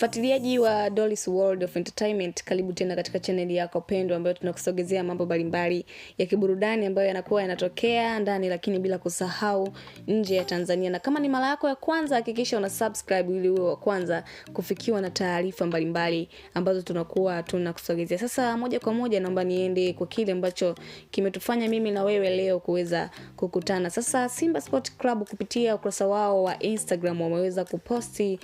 Mfuatiliaji wa Dolly's World of Entertainment, karibu tena katika channel yako pendwa ambayo tunakusogezea mambo mbalimbali ya kiburudani ambayo yanakuwa yanatokea ndani lakini bila kusahau nje ya Tanzania. Na kama ni mara yako ya kwanza, hakikisha una subscribe ili uwe wa kwanza kufikiwa na taarifa mbalimbali ambazo tunakuwa tunakusogezea. Sasa moja kwa moja naomba niende kwa kile ambacho kimetufanya mimi na wewe leo kuweza kukutana. Sasa Simba Sport Club kupitia ukurasa wao wa Instagram wameweza kuposti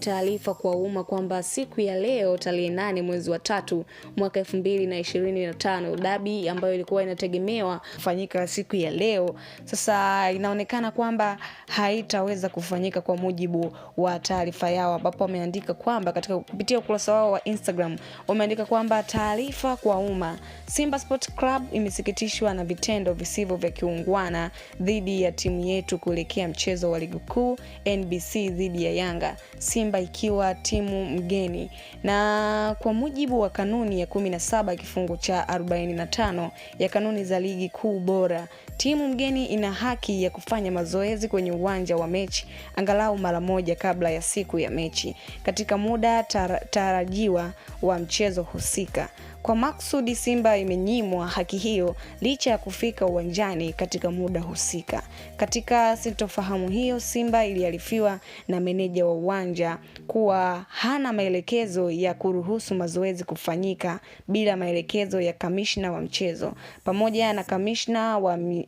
taarifa kwa umma kwamba siku ya leo tarehe 8 mwezi wa 3 mwaka 2025 dabi ambayo ilikuwa inategemewa kufanyika siku ya leo sasa inaonekana kwamba haitaweza kufanyika kwa mujibu wa taarifa yao, ambapo wameandika kwamba katika kupitia ukurasa wao wa Instagram wameandika kwamba taarifa kwa umma, Simba Sport Club imesikitishwa na vitendo visivyo vya kiungwana dhidi ya timu yetu kuelekea mchezo wa ligi kuu NBC dhidi ya Yanga, Simba ikiwa timu mgeni. Na kwa mujibu wa kanuni ya 17 kifungu cha 45 ya kanuni za ligi kuu bora, timu mgeni ina haki ya kufanya mazoezi kwenye uwanja wa mechi angalau mara moja kabla ya siku ya mechi katika muda tarajiwa wa mchezo husika. Kwa maksudi Simba imenyimwa haki hiyo licha ya kufika uwanjani katika muda husika. Katika sintofahamu hiyo, Simba iliarifiwa na meneja wa uwanja kuwa hana maelekezo ya kuruhusu mazoezi kufanyika bila maelekezo ya kamishna wa mchezo pamoja na kamishna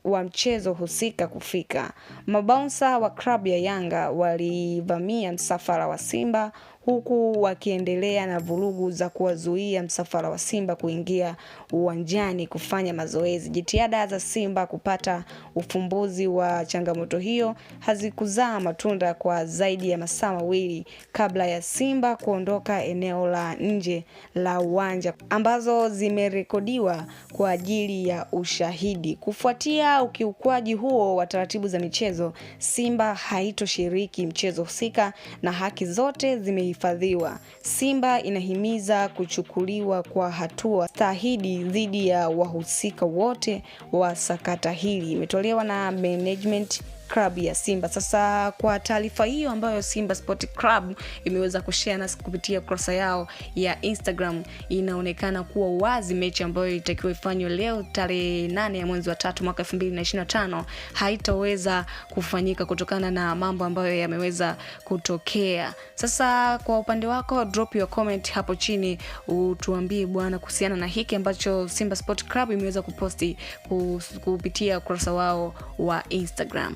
wa mchezo husika kufika. Mabounsa wa klabu ya Yanga walivamia msafara wa Simba huku wakiendelea na vurugu za kuwazuia msafara wa Simba kuingia uwanjani kufanya mazoezi. Jitihada za Simba kupata ufumbuzi wa changamoto hiyo hazikuzaa matunda kwa zaidi ya masaa mawili kabla ya Simba kuondoka eneo la nje la uwanja ambazo zimerekodiwa kwa ajili ya ushahidi. Kufuatia ukiukwaji huo wa taratibu za michezo, Simba haitoshiriki mchezo husika na haki zote zimehifadhiwa. Simba inahimiza kuchukuliwa kwa hatua stahidi dhidi ya wahusika wote wa sakata hili. Imetolewa na management club ya Simba. Sasa kwa taarifa hiyo ambayo Simba Sport Club imeweza kushare na kupitia kurasa yao ya Instagram, inaonekana kuwa wazi mechi ambayo itakiwa ifanywe leo tarehe 8 ya mwezi wa 3 mwaka 2025 haitaweza kufanyika kutokana na mambo ambayo yameweza kutokea. Sasa kwa upande wako, drop your comment hapo chini utuambie bwana kuhusiana na hiki ambacho Simba Sport Club imeweza kuposti kupitia kurasa wao wa Instagram.